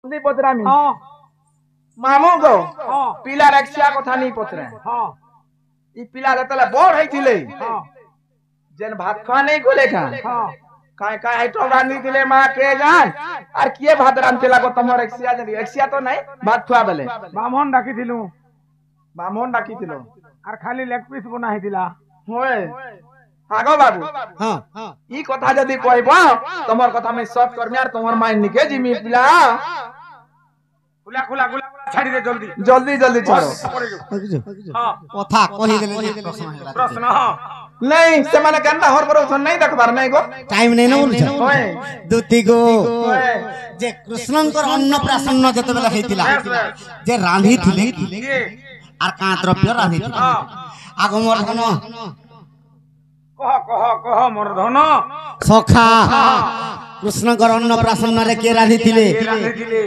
जल्दी पचरामी हाँ मामू गो हाँ पिला रक्षा कथा नहीं पचरे हाँ ई पिला जतले बड़ हैथिले हाँ जेन भात खा नहीं गोले का हाँ काय काय आइटम रांधी दिले मां के जान और किए भात रांधतेला को तमर एक्सिया जदी एक्सिया तो नहीं भात खुआ बेले बामन डाकिथिलु बामन डाकिथिलो আর খালি লেগ পিস বনা হইতিলা होय आगो बाबू हाँ ई कथा जदी कहबो तमर कथा में सब करमी और तमर माइन निके जिमी पिला খুলা খুলা খুলা ছাড়ি দে জলদি जल्दी जल्दी छोड़ो हाँ কথা কহি দেলে যে প্রশ্ন হেলা প্রশ্ন हाँ नहीं से माने केनता हर पर नहीं देखबार नहीं गो টাইম নেই না বলছ होय দুতি গো होय যে কৃষ্ণঙ্কর অন্নপ্রাশন যেতবেলে হইতিলা যে রাঁধিছিলে আর কা দ্রব্য রাঁধিছিলে আগমর ধন কহ কহ কহ মোর ধন সখা কৃষ্ণঙ্কর অন্নপ্রাশনরে কে রাঁধিছিলে রাঁধিছিলে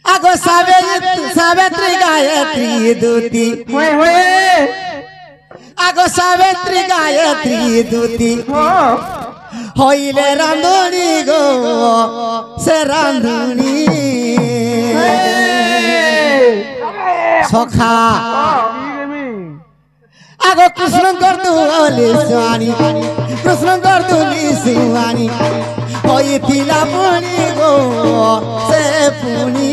আগো সাবিত্রী গায়ত্রী দুতি होय होय আগো সাবিত্রী গায়ত্রী দুতি हो হইলে রাঁধুনি গো সে রাঁধুনি সখা আগো কৃষ্ণঙ্কর দুলি সুয়ানি কৃষ্ণঙ্কর দুলি সুয়ানি হইতিলা পুনি গো সে পুনি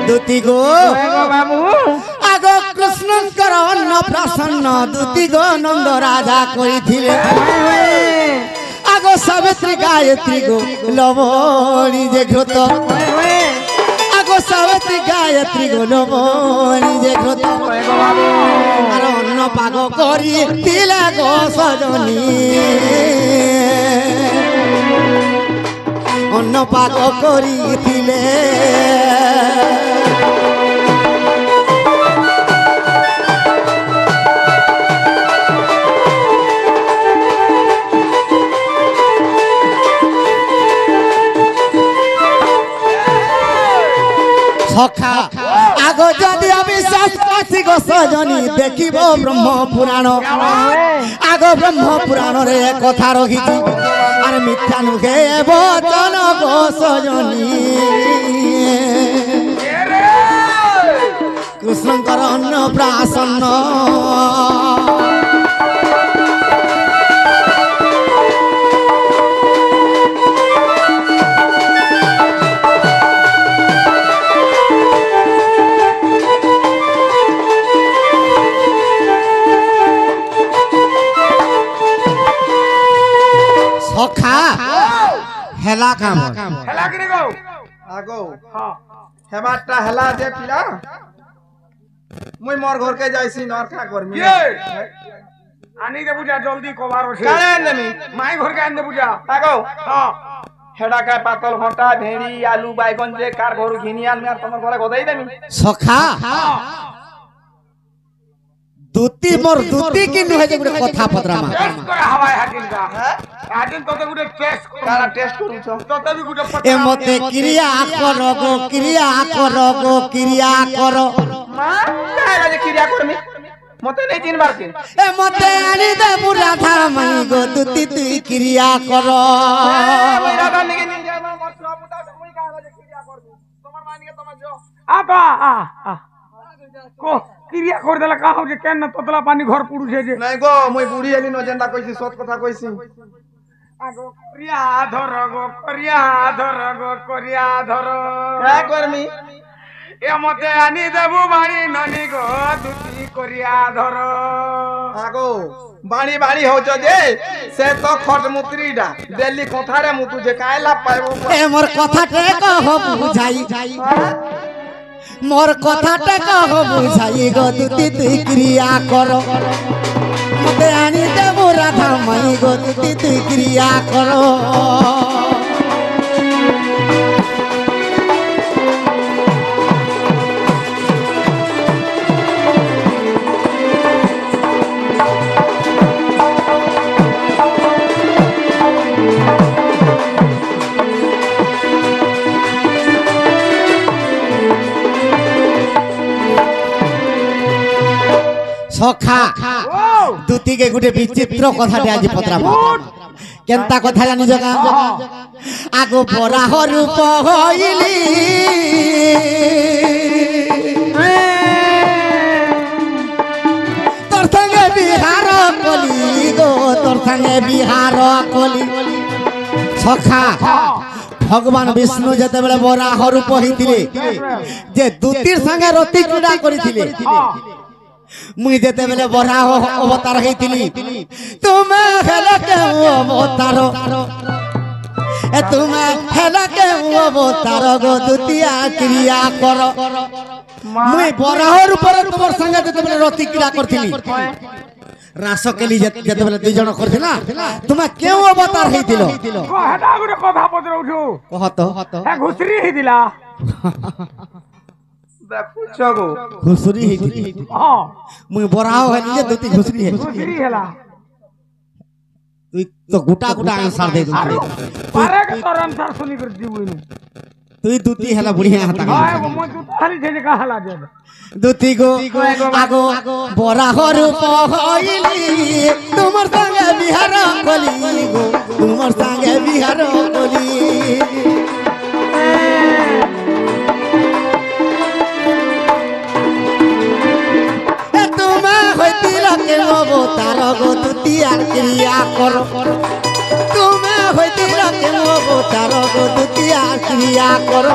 দুতি গো बाबू আগো কৃষ্ণঙ্কর অন্নপ্রাশন দুতি গো নন্দ রাজা কইছিলে আগো সাবিত্রী গায়ত্রী গো লবণী যে ঘৃত আগো সাবিত্রী গায়ত্রী গো লবণী যে ঘৃত আর অন্ন পাগ করি দিলে গো সজনী অন্ন পাগ করি দিলে সখা আগো যদি অবিশ্বাস করছি গো সজনী দেখিব ব্রহ্ম পুরাণ আগো ব্রহ্ম পুরাণরে কথা রহিছি আর মিথ্যা নুহে বচন গো সজনী কৃষ্ণঙ্কর অন্নপ্রাশন সখা হেলা কাম হেলা কি রে গো आगो हाँ हेबाटा हला जे पिला मुई मोर घर के जाइसी नरखा करमी ये আনি দে বুঝা জলদি কভার আছে काहे नमी মাই ঘর কে আনি দে বুঝা आगो हाँ हेडा का पातल घंटा भेड़ी आलू बैगन जे कार घर घिनियाल में तमर घरे गदाई देमी সখা দুতি মোর দুতি কি নুহে যে গুটে কথা পদরামা টেস্ট করে হাওয়ায় হাকিল গা হাকিল তোতে গুটে টেস্ট করে काला टेस्ट करू छो তোতে বি গুটে এ মতে ক্রিয়া কর গো ক্রিয়া কর গো ক্রিয়া কর मां काहे जे क्रिया करमी मते नहीं चिन बार के এ মতে আনি দে রাধা মাই গো দুতি তুই ক্রিয়া কর मुई राधा निके नहीं जाय मत पुता मुई काहे जे क्रिया करबो तमर मान के तमर जो আপা আ কো ক্রিয়া করে দিলা কাহ যে কেন তোতলা পানি ঘর পুড়ুছে যে नहीं गो मुई बुढ़ी एली न जेंदा कइसी सत कथा कइसी আগো ক্রিয়া ধর গো ক্রিয়া ধর গো ক্রিয়া ধর क्या करमी এ মতে আনি দেবু বাড়ি ননি গো দুটি করিয়া ধর आगो बाणी बाणी हो जे से तो खट मुत्रीडा दिल्ली कोठारे मुतु जे कायला पाइबो এ মোর কথাটা কহ বুঝাই মোর কথাটা কহ বুঝাই গো দুতি তুই ক্রিয়া কর মতে আনি দেব রাধা মাই গো দুতি তুই ক্রিয়া কর সখা ও দুটি কে গুটে বিচিত্র কথাটি আজি পত্রাবা কেনতা কথা জানিছ কা আগো বরাহ রূপ হইলি তোর সঙ্গে বিহার কলি গো তোর সঙ্গে বিহার কলি সখা ভগবান বিষ্ণু যেতেবেলে বরাহ রূপ হইতিলে যে দুটির সঙ্গে রতি ক্রীড়া করিଥିଲେ মুই যেতেবেলে বরাহ অবতার হইতিলি তুমি হেলে কেউ অবতার তুমি হেলে কেউ অবতার গো দুটিয়া ক্রিয়া কর মুই বরাহর উপরে তোমার সঙ্গে যেতেবেলে রতি ক্রীড়া করছিলি রাস কেলি যেতেবেলে দুই জন করছিলা তুমি কেউ অবতার হইতিল হেটা গুটে কথা পচরাউছু কহত হে ঘুষরি হইতিলা দেখুছ গো ঘুষুরি হইতিলি হ্যাঁ মুই বরাহ হইলি যে দুটি ঘুষুরি হইলি ঘুষরি হেলা তুই তো গোটা গোটা আনসার দে আরে পারে কে তোর আনসার শুনি করে দিবইনি তুই দুটি হেলা বুড়িয়া হাতা হয় মই তো খালি যে কা হেলা দে দুটি গো আগো বরাহ রূপ হইলি তোমার সঙ্গে বিহার কলি গো তোমার সঙ্গে বিহার কলি তোমা হইতিল কেন অবতার গো দুটিয়া ক্রিয়া কর তুমি হইতিল কেন অবতার গো দুটিয়া ক্রিয়া কর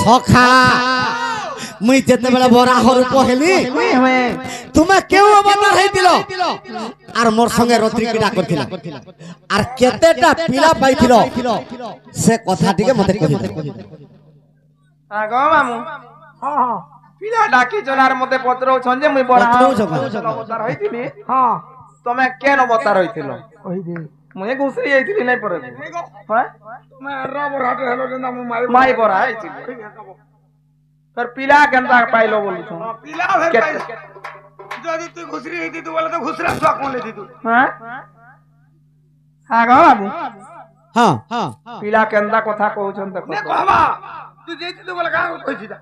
সখা মুই যেতেবেলে বরাহ রূপ হেলি তুমি কেউ অবতার হইতিল আর মোর সঙ্গে রতি ক্রীড়া করছিল আর কেতেটা পিলা পাইছিল সে কথাটিকে মতে কহি আগো মামু হ্যাঁ পিলা ডাকি জনার মতে পত্রউছন যে মুই বড় অবতার হইতিলি হ্যাঁ তুমি কেন অবতার হইছিল ওই দে মুই ঘুষরি হইতিলি নাই পরে হ্যাঁ मैं रबर हटे हेलो जंदा मु মাই বড় হইতিলি তোর পিলা কেনতা পাইলো বলি তো पिला फिर যদি তুই ঘুষরি হইতি তু বলে তো ঘুষরা ছক কোন লেতি তু হ্যাঁ আগো বাবু হ্যাঁ হ্যাঁ পিলা কেনতা কথা কହୁছন দেখো নে कहबा तू जेति तू बोले का कहिছি তা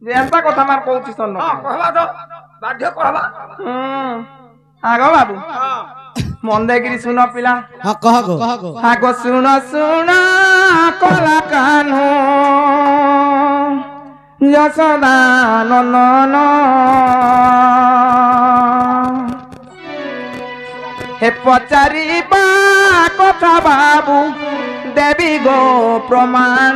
যে এনতা কথা মার কହୁছি শোন हां कहबा तो बाध्य कहबा আগো বাবু हां মন দেগিরি শুনো পিলা হ্যাঁ কহ গো আগো শুনো শুনো কলা কানু যশোদা নন্দন হে পচারিবা কথা বাবু দেবী গো প্রমাণ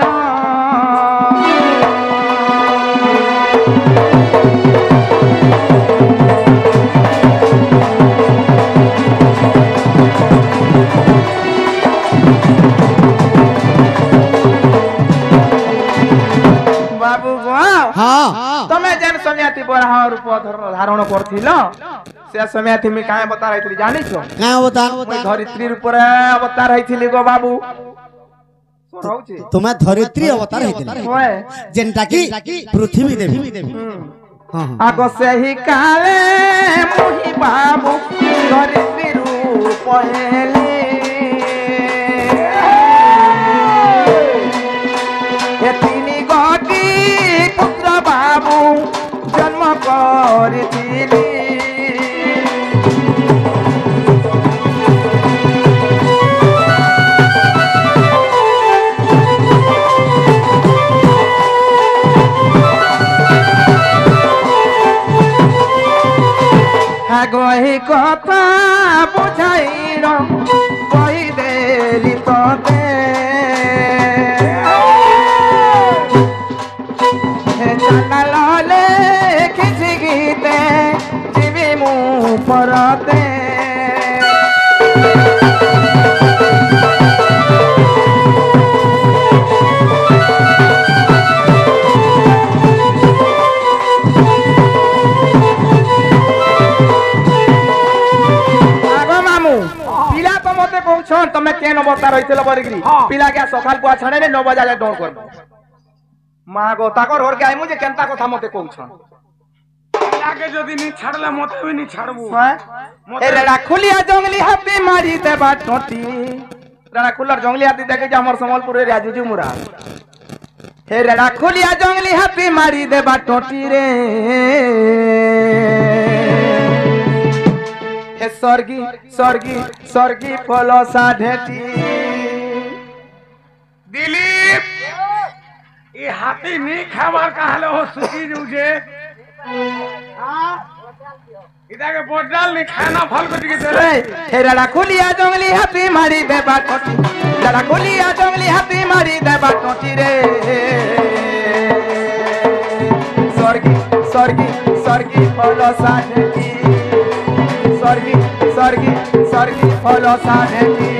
বাবু গো হ্যাঁ তুমি যেন সমিয়াতি বরাহ রূপ ধারণ করছিল সে সমিয়াতি আমি কায় অবতার হইছিলি জানিছ কাঁ অবতার ধরিত্রী রূপরে অবতার হইছিলি গো বাবু রହୁଛି তুমি ধরিত্রী অবতার হইতিল ওয়ে যেনটা কি পৃথিবী দেবী হ্যাঁ আগ সেই কালে মুহি বাবু ধরিত্রী রূপ হেলি এ তিনি গটি পুত্র বাবু জন্ম করিছিলি আগহি কথা বুঝাইর কই দেলি তোতে জানালে খিচি গীতে জিবি মু পরতে তুমি কেন অবতার হইছিল বলিকি পিলা কে সকাল পুয়া ছাড়ে 9 বাজালে ডর করব মা গো তাকর ঘর কে আইমু যে কেনতা কথা মতে কହୁছন पिला তাকে যদি নি ছাড়লে মতে भी নি ছাড়বো এ রেড়া খুলিয়া জঙ্গলি হাতি মারি দেবা টটি রেড়া খুলার জঙ্গলি হাতি দেখে যে আমার সম্বলপুরের রাজুজি মুরা হে রেড়া খুলিয়া জঙ্গলি হাতি মারি দেবা টটি রে হে স্বর্গী স্বর্গী স্বর্গী পলসা ঢেটি দিলীপ ये हाथी नहीं खाবার কাহলে ও সুখী জুজে ইদাকে বড়াল নি খানা ফল কটি কে চলে হে রেড়া খুলিয়া জঙ্গলি হাতি মারি দেবা টটি রেড়া খুলিয়া জঙ্গলি হাতি মারি দেবা টটি রে স্বর্গী স্বর্গী স্বর্গী পলসা ঢেটি স্বর্গী স্বর্গী স্বর্গী পলসা ঢেটি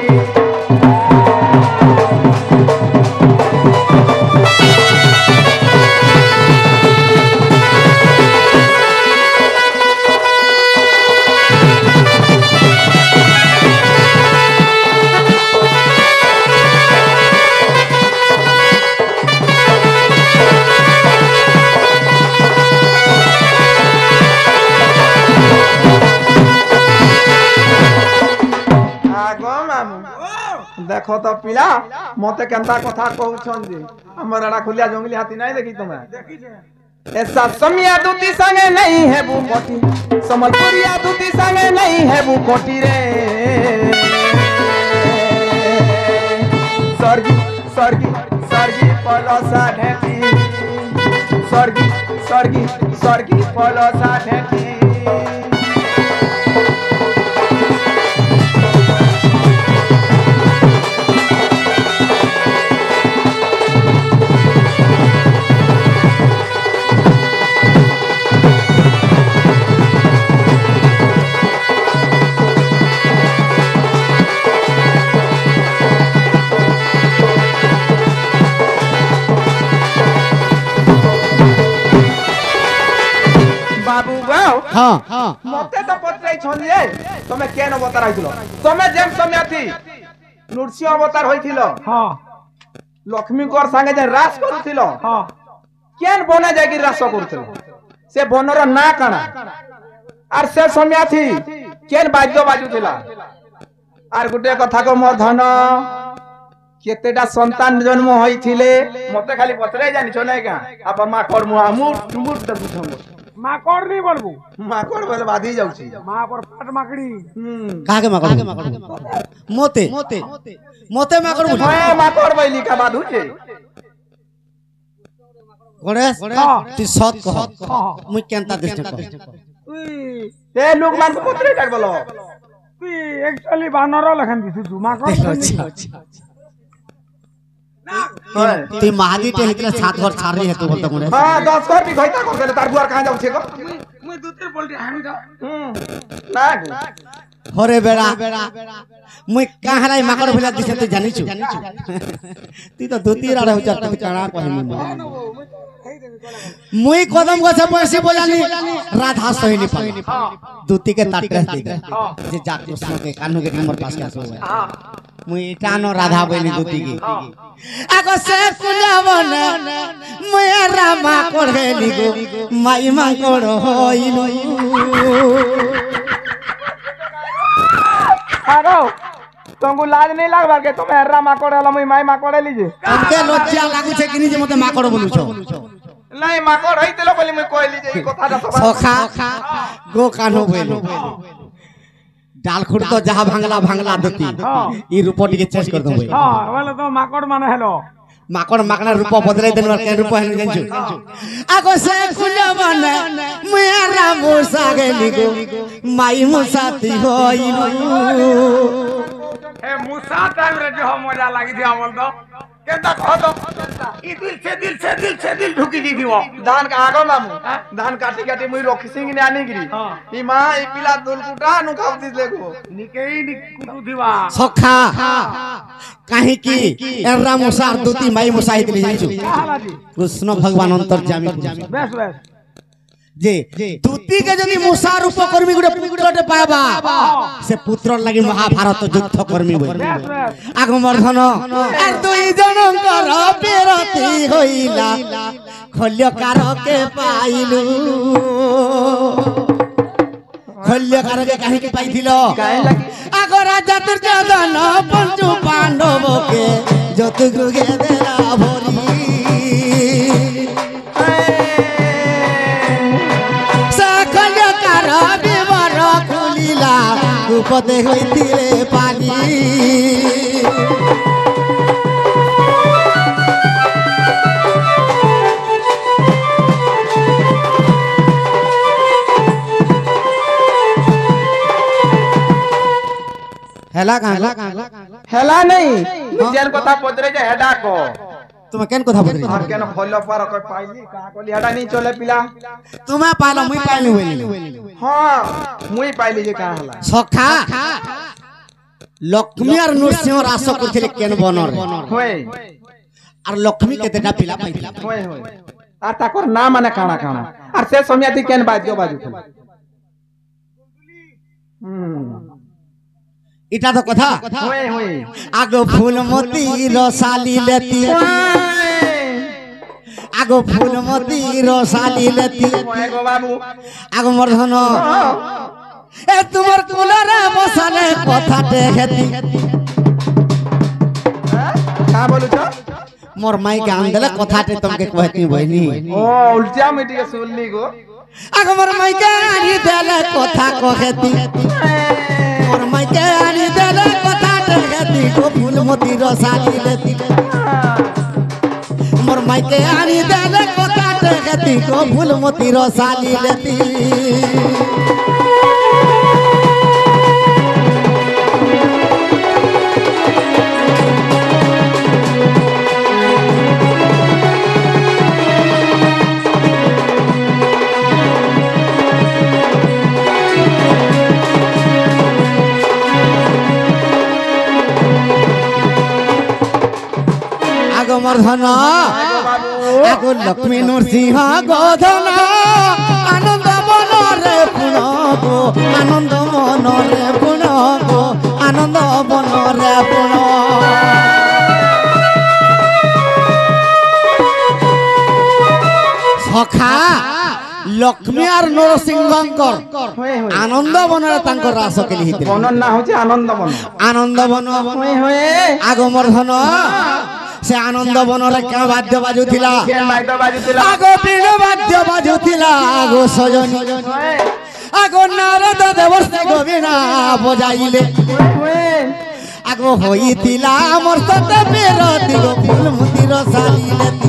देखो तो पिला मते केंता कथा कहउछन जे हमर एड़ा खुलिया जंगली हाथी नहीं देखी तुमे ऐसा समिया दूती संगे नहीं है बू कोटी समलपुरिया दूती संगे नहीं है बू कोटी रे स्वर्गी स्वर्गी स्वर्गी पलसा ढेटी स्वर्गी स्वर्गी स्वर्गी पलसा ढेटी हाँ हाँ मते तो पत्रै छन जे तमे केन अवतार आइथिलो तमे जेम समय थी नृसिंह अवतार होइथिलो हां लक्ष्मी कर संगे जे रास करूथिलो हां केन बने जागी रास करूथिलो से बनर ना काना आर से समय थी केन बाज्य बाजुथिला आर गुटे कथा को मोर धन केतेटा संतान जन्म होइथिले मते खाली पत्रै जानि छ नै का अपन मा कर मुआ मुट मुट त बुझम माकड़ नहीं बोलबू माकड़ बोले बाधी जाउची मां पर पाट माकड़ी काहे के माकड़ मोते मोते मोते माकड़ बुझ मैं माकड़ बैली का बाधू छे गणेश तू सत कह मुई केनता दृष्टि कर ए लोग मान को पुत्रे काट बोलो तू एक्चुअली बानर लखन दिसु तू माकड़ ती महादी ते हितले सात घर छारी है तू बोलता कोने हां 10 घर भी घइता कर देले तार बुआर कहां जाउ छे को मैं दूतर बोल रही हामी तो ना हरे बेड़ा मुई काहराई माकड़ भला दिसे तू जानि छु ती तो धोती राडा हो चट काना कहनी मुई कदम गसे पैसे बोलानी राधा सोहिनी पा दूती के ताट रहती जे जात कृष्ण के कान्हू के नंबर पास के सो है मुई टानो राधा बोली दूती की आगो से कुलावन मुई रामा कोढ़ेली गो माई मांकोड़ होइनु आगो तुमको लाज नहीं लागबा के तुम हर्रा माकड़ वाला मुई माई माकड़ लीजे हमके लज्जा लागु छे कि जे मते माकड़ बोलु छो नहीं माकड़ हइतेलो बोली मुई कहली जे ई कथा सखा गो कान्हो बोलु डाल खुड़ तो जहा भांगला भांगला दती ई रूपटी के चेंज कर दो भाई हां वाला तो माकड़ माने हेलो माकड़ माकड़ा रूप बदलाई देन के रूप है जानछु आगो से कुला बने मेरा मोसा गेली गो माई मोसाती होइनु ए मुसा टाइम रे जो मजा लागी थी हमल तो केता कह दो ई दिल ढुकी दी थी वो धान का आगो मामू धान काटी काटी मुई रोखी सिंह ने आनी गिरी ई मां ई पिला दुल कुटा नु खावती लेगो निकेई नि कुटु दिवा सखा काहे की एरा मुसार दूती माई मुसाहित ले जाइछु कृष्ण भगवान अंतर्यामी बस जे दूती के जदि मूसा रूप कर्मी गुटे पुत्रटे पाबा से पुत्र लागि महाभारत युद्ध कर्मी बोल आगमर्धन आर दुई जनकर पेरती होइला खल्यकार के पाइलु खल्यकार के काहे के पाइथिलो आग राजा दुर्योधन पंचु पांडव के जतु गुगे देला भरी खल्यकार विवर खुलिला उपदे होइथिले पानी हेला नहीं जेन कथा पदरे जे हेडा को तुम केन कथा बोली हम केन खोलो पर कोई पाइली कहां कोली हेडा नहीं चले पिला तुम पालो मुई पाइली होइली हां मुई पाइली जे कहां हला सखा लक्ष्मी और नरसिंह रास करथिले केन बनर होय और लक्ष्मी केतेटा पिला पाइथिला होय होय आ ताकर नाम माने काना काना और से समियाती केन बाजो बाजू इटा तो कथा होय होय आगो फूलमती रसाली लेती आगो फूलमती रसाली लेती होय गो बाबू आगो मर्धन ए तुमर कुलरे बसाले कथाटे हेती का बोलु छ मोर माई के आंदले कथाटे तुमके कहती बहिनी ओ उल्टा मिटी के सुनली गो आगो मोर माई के आनी देले कथा कहती मोर माई के आनी देले कथाटे हेती गो फूलमती रसाली लेती मोर माई के आनी देले कथाटे हेती गो फूलमती रसाली लेती मर्धन आगो लक्ष्मी नरसिंह गोधन आनंद मन रे पुण गो आनंद मन रे पुण गो आनंद मन रे पुण सखा लक्ष्मी और नरसिंहकर आनंद वन रास के लिए बनन ना होचे आनंद वन होय होय आगो मर्धन से आनंद वन रे क्या वाद्य बाजुथिला केन वाद्य बाजुथिला आगो बीण वाद्य बाजुथिला आगो सजनी आगो नारद देवर्षि गोविना बजाइले आगो होइथिला मोर सत पेरती गो फूलमती रसाली लेती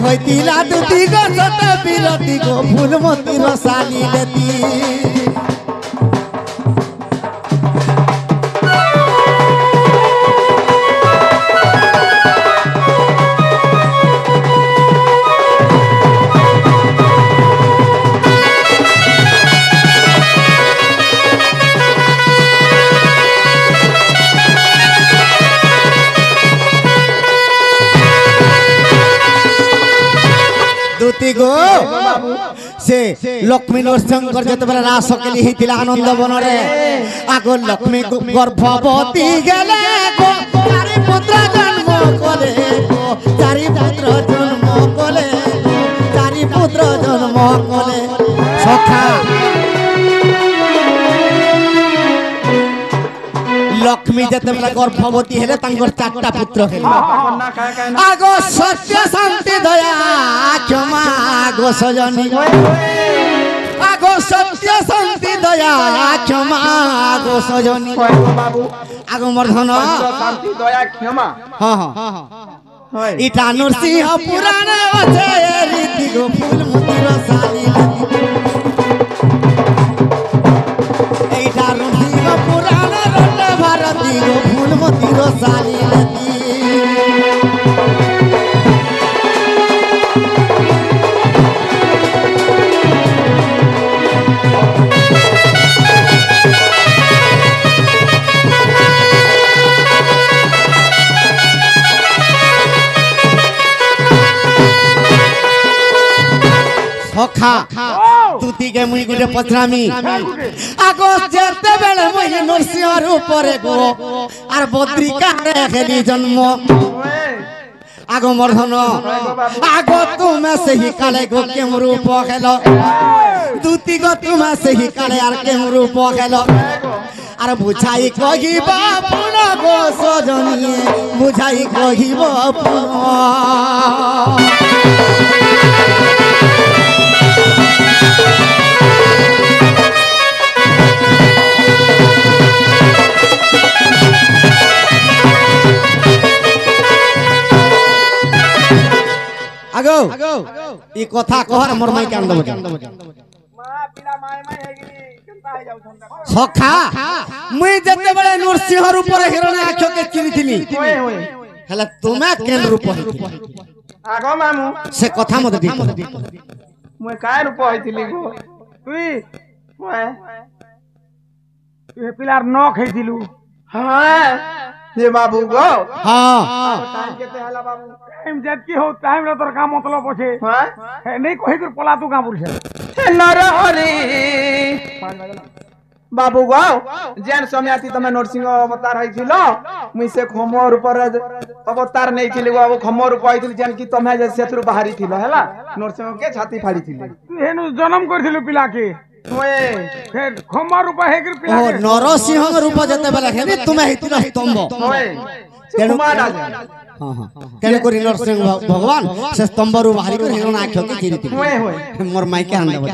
होइथिला दुती गो सत पेरती गो फूलमती रसाली लेती गो से लक्ष्मी नरसिंह जत बेला रास के लिए हितिला आनंद वन रे आगो लक्ष्मी गर्भवती गेले गो चारि पुत्र जन्म कले गो चारि पुत्र जन्म कले गो चारि पुत्र जन्म कले सखा लक्ष्मी जते बेला गर्भवती हेले तांकर चारटा पुत्र हेले आगो सत्य शांति दया क्षमा आगो सजनी आगो सत्य शांति दया क्षमा आगो सजनी आगो मर्धन शांति दया क्षमा हां हां इटा नरसिंह पुराण আছে रीति गो फूलमती रसाली इटा नरसिंह पुराण रटे भारती गो फूलमती रसाली लेती ଟିକେ ମୁଇଁ ଗୋଟେ ପଚରାମି ଆଗ ଯେତେବେଳେ ମୁଇଁ ନରସିଂହ ରୂପରେ ଗো ଆର ବଦ୍ରିକାରେ ହେଲି ଜନ୍ମ আগ মর্ধন আগ তুমি সেই কালে গো কেম রূপ খেল দুতি গো তুমি সেই কালে আর কেম রূপ খেল আর বুঝাই কহিব পুন গো সজনী বুঝাই কহিব পুন আগো এই কথা কহর মোর মাই কান দেব সখা মুই যেতেবেলে নরসিংহ রূপরে হিরণ্য আক্ষকে চিনিছিলি হেলে তুমি কেন রূপ আগো মামু সে কথা মতে দি মুই কায় রূপ হইতিলি গো তুই মুই তুই পিলার ন খাইছিলু হ্যাঁ ये बाबू गो हां टाइम केते हला बाबू টাইম যেত কি হো টাইম রে তোর কাম মতলব আছে हां হে নেই কই তোর পলা তু কাম করছে नरहरि बाबू गो जेन समयाती तमे नरसिंह अवतार हइथिल मुई से खमर ऊपर अवतार नै थिली गो खमर ऊपर हइथिल जेन की तमे जे सेथुर बाहरी थिल हला नरसिंह के छाती फाड़ी थिल তুই হেনু জন্ম করছিলু পিলাকে ओए ফের খমার রূপে হেগির ও পিলাকে নরসিংহ রূপ যেতেবেলে হেবি তুমি হিতিল স্তম্ভ ओए কেন कुमार राजा हां हां কেন করি নরসিংহ ভগবান সে স্তম্ভরু বাহারি করে হিরণ্য আক্ষকে চিনিছিলি ओए ओए মোর মাইকে আন দেব